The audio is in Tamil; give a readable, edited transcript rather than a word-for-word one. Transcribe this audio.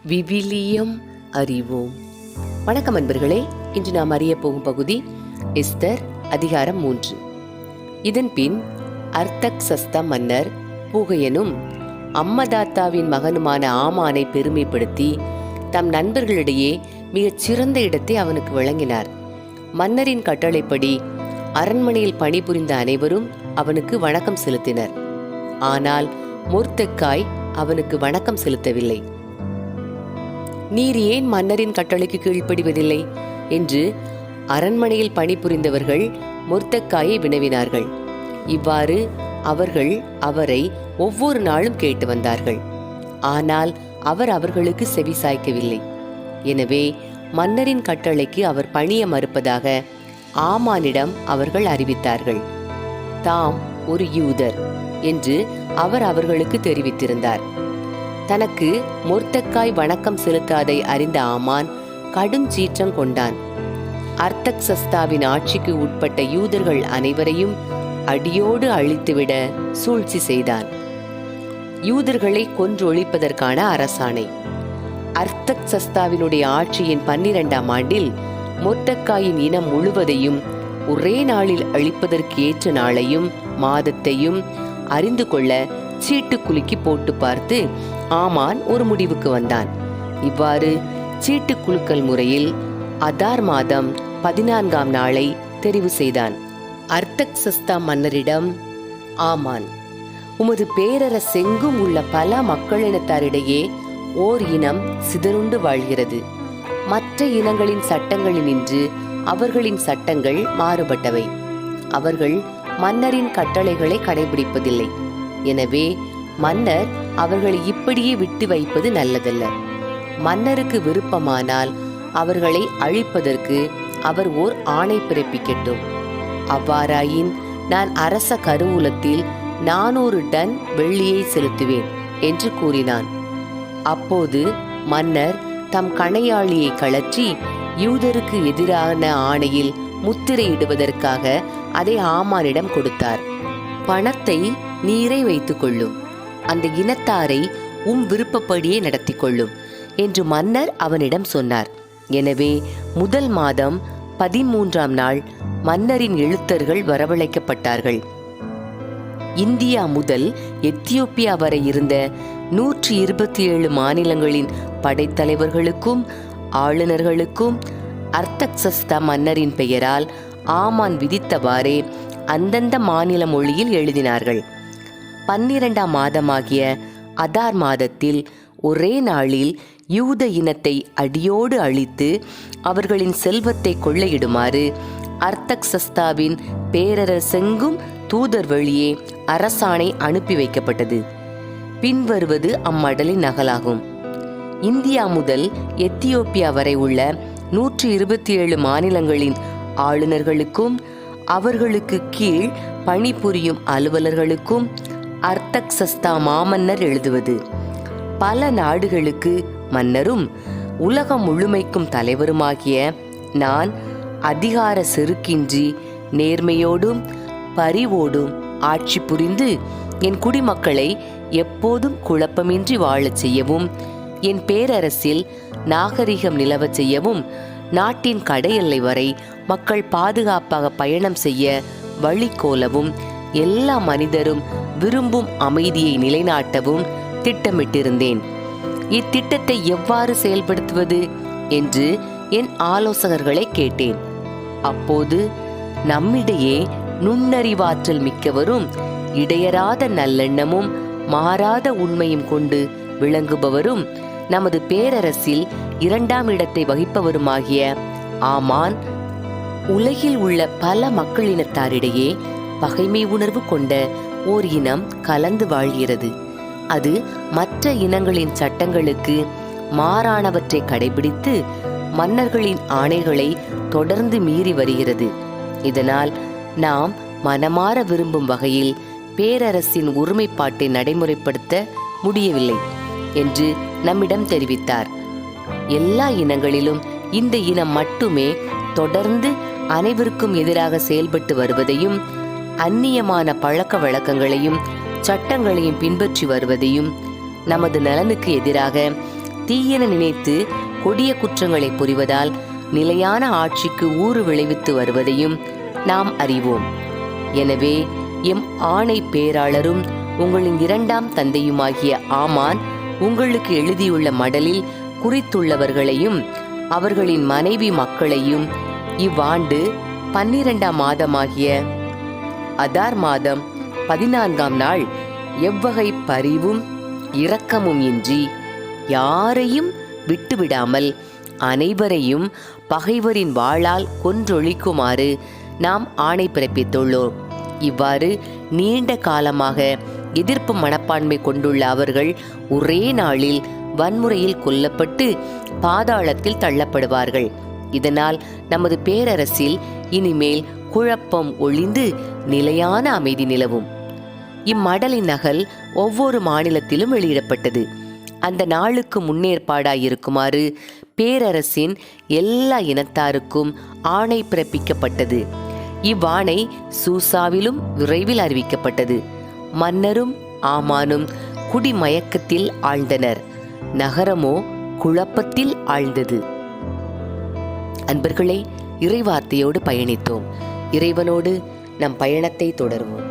விவிலியம் அறிவோம். வணக்கம் அன்பர்களே. இன்று நாம் அறிய போகும் பகுதி எஸ்தர் அதிகாரம் 3. இதன் பின் அர்தக்சஸ்தா மன்னர் பூகையனும் அம்மதாத்தாவின் மகனுமான ஆமானை பெருமைப்படுத்தி தம் நண்பர்களிடையே மிகச் சிறந்த இடத்தை அவனுக்கு வழங்கினார். மன்னரின் கட்டளைப்படி அரண்மனையில் பணிபுரிந்த அனைவரும் அவனுக்கு வணக்கம் செலுத்தினர். ஆனால் மொர்தெக்காய் அவனுக்கு வணக்கம் செலுத்தவில்லை. நீர் ஏன் மன்னரின் கட்டளைக்கு கீழ்ப்படிவதில்லை என்று அரண்மனையில் பணிபுரிந்தவர்கள் மொர்தெக்காயை வினவினார்கள். இவ்வாறு அவர்கள் அவரை ஒவ்வொரு நாளும் கேட்டு வந்தார்கள். ஆனால் அவர் அவர்களுக்கு செவி சாய்க்கவில்லை. எனவே மன்னரின் கட்டளைக்கு அவர் பணிய மறுப்பதாக ஆமானிடம் அவர்கள் அறிவித்தார்கள். தாம் ஒரு யூதர் என்று அவர் அவர்களுக்கு தெரிவித்திருந்தார். தனக்கு மொர்தெக்காய் வணக்கம் செலுத்தாதை அறிந்த ஆமான் கடுஞ்சீற்றம் கொண்டான். அர்தக்சஸ்தாவின் ஆட்சிக்கு உட்பட்ட யூதர்கள் அனைவரையும் அடியோடு அழித்துவிட சூழ்ச்சி செய்தான். யூதர்களை கொன்றொழிப்பதற்கான அரசாணை. அர்தக்சஸ்தாவினுடைய ஆட்சியின் 12ஆம் ஆண்டில் மொர்தெக்காயின் இனம் முழுவதையும் ஒரே நாளில் அழிப்பதற்கு ஏற்ற நாளையும் மாதத்தையும் அறிந்து கொள்ள சீட்டு குலுக்கி போட்டு பார்த்து ஆமான் ஒரு முடிவுக்கு வந்தான். இவ்வாறு சீட்டு குலுக்கல் முறையில் அதார் மாதம் 14ஆம் நாளை தெரிவு செய்தான். அர்தக்சஸ்தா மன்னரிடம் ஆமான், உமது பேரரசெங்கும் உள்ள பல மக்களினத்தாரிடையே ஓர் இனம் சிதறுண்டு வாழ்கிறது. மற்ற இனங்களின் சட்டங்களினின்று அவர்களின் சட்டங்கள் மாறுபட்டவை. அவர்கள் மன்னரின் கட்டளைகளை கடைபிடிப்பதில்லை. எனவே மன்னர் அவர்களை இப்படியே விட்டு வைப்பது நல்லதல்ல. மன்னருக்கு விருப்பமானால் அவர்களை அழிப்பதற்கு அவர் ஓர் ஆணை பிறப்பிக்கட்டும். அவ்வாறாயின் நான் அரச கருவூலத்தில் 400 டன் வெள்ளியை செலுத்துவேன் என்று கூறினான். அப்போது மன்னர் தம் கணையாளியை கழற்றி யூதருக்கு எதிரான ஆணையில் முத்திரையிடுவதற்காக அதை ஆமானிடம் கொடுத்தார். பணத்தை நீரை வைத்துக் கொள்ளும், அந்த இனத்தாரை விருப்பப்படியே நடத்தி கொள்ளும் என்று மன்னர் அவனிடம் சொன்னார். எனவே முதல் மாதம் 13ஆம் நாள் மன்னரின் எழுத்தர்கள் வரவழைக்கப்பட்டார்கள். இந்தியா முதல் எத்தியோப்பியா வரை இருந்த 127 மாநிலங்களின் படைத்தலைவர்களுக்கும் ஆளுநர்களுக்கும் அர்தக்சஸ்தா மன்னரின் பெயரால் ஆமான் விதித்தவாறே அந்தந்த மாநில மொழியில் எழுதினார்கள். 12ஆம் மாதமாகிய அதார் மாதத்தில் ஒரே நாளில் யூத இனத்தை அடியோடு அழித்து அவர்களின் செல்வத்தை கொள்ளையிடுமாறு அர்தக்சஸ்தாவின் பேரரசெங்கும் தூதர் வழியே அரசாணை அனுப்பி வைக்கப்பட்டது. பின்வருவது அம்மடலின் நகலாகும். இந்தியா முதல் எத்தியோப்பியா வரை உள்ள 127 மாநிலங்களின் ஆளுநர்களுக்கும் அவர்களுக்கு கீழ் பணிபுரியும் அலுவலர்களுக்கும் அர்தக்சஸ்தா மாமன்னர் எழுதுவது. பல நாடுகளுக்கு மன்னரும் உலகம் முழுமைக்கும் தலைவருமாகிய நான் அதிகார செருக்கின்றி நேர்மையோடும் பரிவோடும் ஆட்சி புரிந்து என் குடிமக்களை எப்போதும் குழப்பமின்றி வாழச் செய்யவும், என் பேரரசில் நாகரிகம் நிலவச் செய்யவும், நாட்டின் கடையெல்லை வரை மக்கள் பாதுகாப்பாக பயணம் செய்ய வழிகோலவும், எல்லா மனிதரும் விரும்பும் அமைதியை நிலைநாட்டவும் திட்டமிட்டிருந்தேன். இத்திட்டத்தை எவ்வாறு செயல்படுத்துவது என்று என் ஆலோசகர்களை கேட்டேன். அப்போது நம்மிடையே நுண்ணறிவாற்றல் மிக்கவரும் இடையராத நல்லெண்ணமும் மாறாத உண்மையும் கொண்டு விளங்குபவரும் நமது பேரரசில் 2ஆம் இடத்தை வகிப்பவருமாகிய ஆமான் உலகில் உள்ள பல மக்களினத்தாரிடையே பகைமை உணர்வு கொண்ட ஓர் இனம் கலந்து வாழ்கிறது. அது மற்ற இனங்களின் சட்டங்களுக்கு மாறானவற்றை கடைபிடித்து மன்னர்களின் ஆணைகளை தொடர்ந்து மீறி வருகிறது. இதனால் நாம் மனமாற விரும்பும் வகையில் பேரரசின் ஒருமைப்பாட்டை நடைமுறைப்படுத்த முடியவில்லை என்று நம்மிடம் தெரிவித்தார். எல்லா இனங்களிலும் இந்த இனம் மட்டுமே தொடர்ந்து அனைவருக்கும் எதிராக செயல்பட்டு வருவதையும் அந்நியமான பழக்க வழக்கங்களையும் சட்டங்களையும் பின்பற்றி வருவதையும் நமது நலனுக்கு எதிராக தீயென நினைத்து கொடிய குற்றங்களை புரிவதால் நிலையான ஆட்சிக்கு ஊறு விளைவித்து வருவதையும் நாம் அறிவோம். எனவே எம் ஆணை பேராளரும் உங்களின் இரண்டாம் தந்தையுமாகிய ஆமான் உங்களுக்கு எழுதியுள்ள மடலில் குறித்துள்ளவர்களையும் அவர்களின் மனைவி மக்களையும் இவ்வாண்டு 12ஆம் மாதமாகிய அதார் மாதம் 14ஆம் நாள் எவ்வகை பரிவும் இரக்கமும் இன்றி யாரையும் விட்டுவிடாமல் அனைவரையும் பகைவரின் வாளால் கொன்றொழிக்குமாறு நாம் ஆணை பிறப்பித்துள்ளோம். இவ்வாறு நீண்ட காலமாக எதிர்ப்பு மனப்பான்மை கொண்டுள்ள அவர்கள் ஒரே நாளில் வன்முறையில் கொல்லப்பட்டு பாதாளத்தில் தள்ளப்படுவார்கள். இதனால் நமது பேரரசில் இனிமேல் குழப்பம் ஒழிந்து நிலையான அமைதி நிலவும். இம்மடலின் நகல் ஒவ்வொரு மாநிலத்திலும் வெளியிடப்பட்டது. அந்த நாளுக்கு முன்னேற்பாடாயிருக்குமாறு பேரரசின் எல்லா இனத்தாருக்கும் ஆணை பிறப்பிக்கப்பட்டது. இவ்வாணை சூசாவிலும் விரைவில் அறிவிக்கப்பட்டது. மன்னரும் ஆமானும் குடிமயக்கத்தில் ஆழ்ந்தனர். நகரமோ குழப்பத்தில் ஆழ்ந்தது. அன்பர்களே, இறைவார்த்தையோடு பயணித்தோம். இறைவனோடு நம் பயணத்தை தொடர்வோம்.